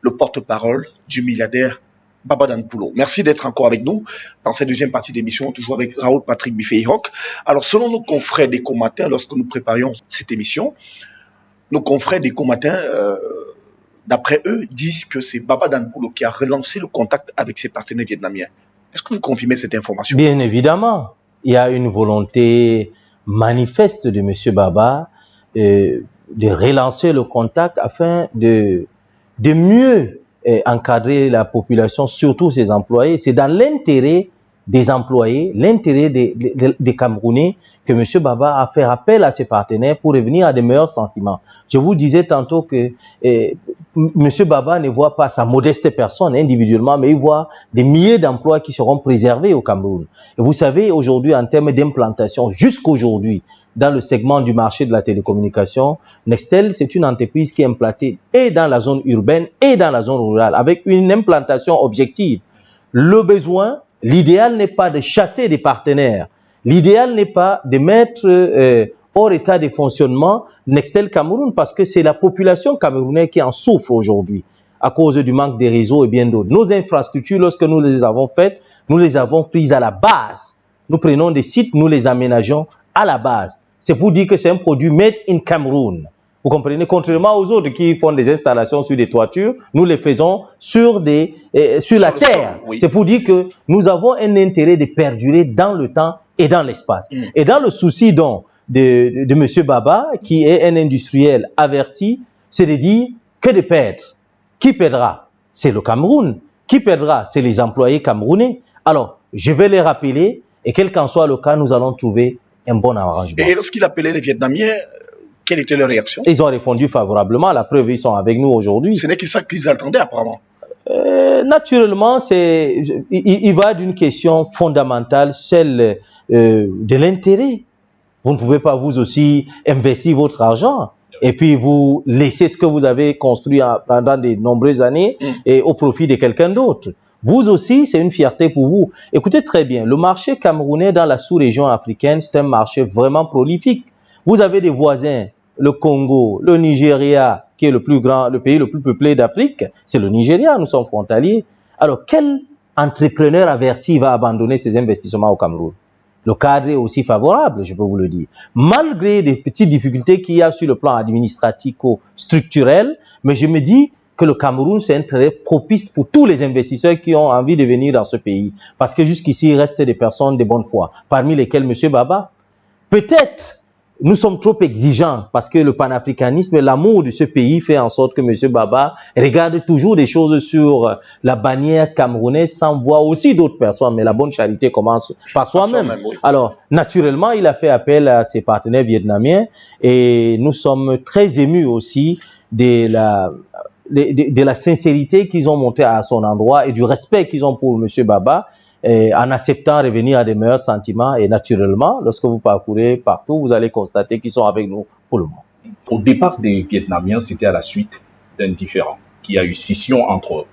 le porte-parole du milliardaire Baba Danpoulo. Merci d'être encore avec nous dans cette deuxième partie d'émission, toujours avec Raoul Patrick Biffé-Hiroc. Alors, selon nos confrères d'Écho Matin, lorsque nous préparions cette émission, nos confrères d'Écho Matin, d'après eux, disent que c'est Baba Danpoulo qui a relancé le contact avec ses partenaires vietnamiens. Est-ce que vous confirmez cette information? Bien évidemment, il y a une volonté manifeste de M. Baba de relancer le contact afin de mieux encadrer la population, surtout ses employés. C'est dans l'intérêt des employés, l'intérêt des Camerounais que M. Baba a fait appel à ses partenaires pour revenir à des meilleurs sentiments. Je vous disais tantôt que M. Baba ne voit pas sa modeste personne individuellement, mais il voit des milliers d'emplois qui seront préservés au Cameroun. Et vous savez, aujourd'hui, en termes d'implantation, jusqu'aujourd'hui, dans le segment du marché de la télécommunication, Nextel, c'est une entreprise qui est implantée et dans la zone urbaine et dans la zone rurale, avec une implantation objective. Le besoin, l'idéal n'est pas de chasser des partenaires. L'idéal n'est pas de mettre hors état de fonctionnement Nextel Cameroun parce que c'est la population camerounaise qui en souffre aujourd'hui à cause du manque des réseaux et bien d'autres. Nos infrastructures, lorsque nous les avons faites, nous les avons prises à la base. Nous prenons des sites, nous les aménageons à la base. C'est pour dire que c'est un produit made in Cameroun. Vous comprenez? Contrairement aux autres qui font des installations sur des toitures, nous les faisons sur la terre. Oui. C'est pour dire que nous avons un intérêt de perdurer dans le temps et dans l'espace. Et dans le souci donc de M. Baba, qui est un industriel averti, c'est de dire que de perdre. Qui perdra? C'est le Cameroun. Qui perdra? C'est les employés camerounais. Alors, je vais les rappeler et quel qu'en soit le cas, nous allons trouver un bon arrangement. Et lorsqu'il appelait les Vietnamiens, quelle était leur réaction? Ils ont répondu favorablement. La preuve, ils sont avec nous aujourd'hui. Ce n'est que ça qu'ils attendaient apparemment. Naturellement, il va d'une question fondamentale, celle de l'intérêt. Vous ne pouvez pas vous aussi investir votre argent et puis vous laisser ce que vous avez construit pendant de nombreuses années et au profit de quelqu'un d'autre. Vous aussi, c'est une fierté pour vous. Écoutez très bien, le marché camerounais dans la sous-région africaine, c'est un marché vraiment prolifique. Vous avez des voisins, le Congo, le Nigeria, qui est le pays le plus peuplé d'Afrique, c'est le Nigeria, nous sommes frontaliers. Alors, quel entrepreneur averti va abandonner ses investissements au Cameroun? Le cadre est aussi favorable, je peux vous le dire. Malgré des petites difficultés qu'il y a sur le plan administratico-structurel, mais je me dis que le Cameroun, c'est un terrain propice pour tous les investisseurs qui ont envie de venir dans ce pays. Parce que jusqu'ici, il reste des personnes de bonne foi, parmi lesquelles M. Baba. Peut-être nous sommes trop exigeants parce que le panafricanisme et l'amour de ce pays fait en sorte que M. Baba regarde toujours des choses sur la bannière camerounaise sans voir aussi d'autres personnes. Mais la bonne charité commence par soi-même. Oui. Alors, naturellement, il a fait appel à ses partenaires vietnamiens et nous sommes très émus aussi de la sincérité qu'ils ont montrée à son endroit et du respect qu'ils ont pour M. Baba. En acceptant de revenir à des meilleurs sentiments et naturellement, lorsque vous parcourez partout, vous allez constater qu'ils sont avec nous pour le moment. Au départ des Vietnamiens, c'était à la suite d'un différend qui a eu scission entre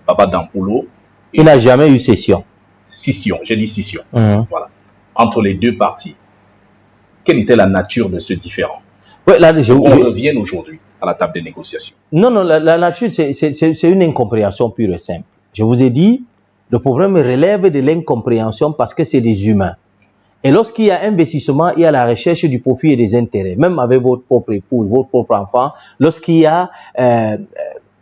Baba Danpoulo et... Il n'a jamais eu scission. Scission, j'ai dit scission. Voilà. Entre les deux parties. Quelle était la nature de ce différend? Ouais, là, on revient aujourd'hui à la table des négociations. Non, la nature, c'est une incompréhension pure et simple. Je vous ai dit, le problème relève de l'incompréhension parce que c'est des humains. Et lorsqu'il y a investissement, il y a la recherche du profit et des intérêts. Même avec votre propre épouse, votre propre enfant, lorsqu'il y a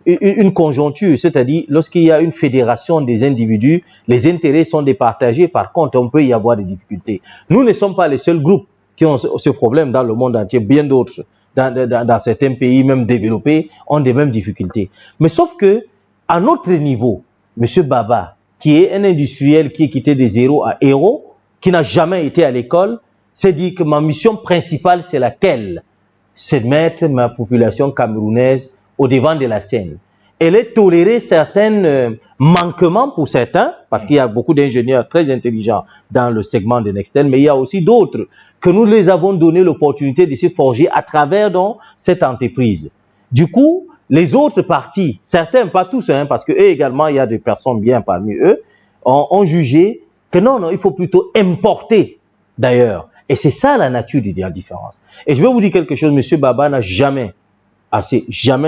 une conjoncture, c'est-à-dire lorsqu'il y a une fédération des individus, les intérêts sont départagés. Par contre, on peut y avoir des difficultés. Nous ne sommes pas les seuls groupes qui ont ce problème dans le monde entier. Bien d'autres, dans certains pays, même développés, ont des mêmes difficultés. Mais sauf que, à notre niveau, M. Baba, qui est un industriel qui est quitté de zéro à héros, qui n'a jamais été à l'école, s'est dit que ma mission principale, c'est laquelle? C'est de mettre ma population camerounaise au devant de la scène. Elle est tolérée certains manquements pour certains, parce qu'il y a beaucoup d'ingénieurs très intelligents dans le segment de Nextel, mais il y a aussi d'autres que nous les avons donné l'opportunité de se forger à travers donc, cette entreprise. Du coup, les autres partis, certains, pas tous, parce qu'eux également, il y a des personnes bien parmi eux, ont jugé que non, il faut plutôt importer d'ailleurs. Et c'est ça la nature de la différence. Et je vais vous dire quelque chose, M. Baba n'a jamais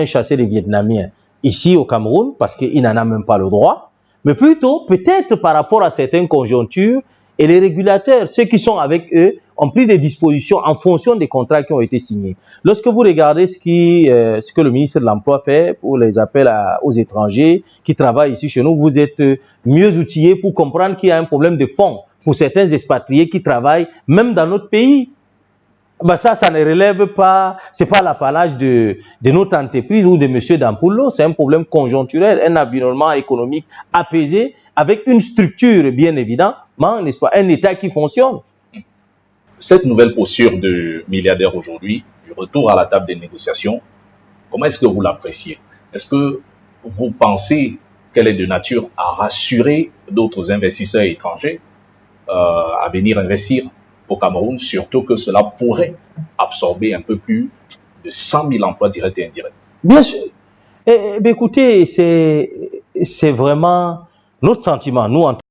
chassé les Vietnamiens ici au Cameroun, parce qu'il n'en a même pas le droit, mais plutôt peut-être par rapport à certaines conjonctures, et les régulateurs, ceux qui sont avec eux, ont pris des dispositions en fonction des contrats qui ont été signés. Lorsque vous regardez ce que le ministre de l'Emploi fait pour les appels aux étrangers qui travaillent ici chez nous, vous êtes mieux outillés pour comprendre qu'il y a un problème de fond pour certains expatriés qui travaillent même dans notre pays. Ben ça ne relève pas, c'est pas l'apanage de notre entreprise ou de M. Dampoulo, c'est un problème conjoncturel, un environnement économique apaisé, avec une structure bien évidemment, n'est-ce pas, un État qui fonctionne. Cette nouvelle posture de milliardaire aujourd'hui, du retour à la table des négociations, comment est-ce que vous l'appréciez? Est-ce que vous pensez qu'elle est de nature à rassurer d'autres investisseurs étrangers à venir investir au Cameroun, surtout que cela pourrait absorber un peu plus de 100 000 emplois directs et indirects? Bien sûr. Écoutez, c'est vraiment notre sentiment, nous, en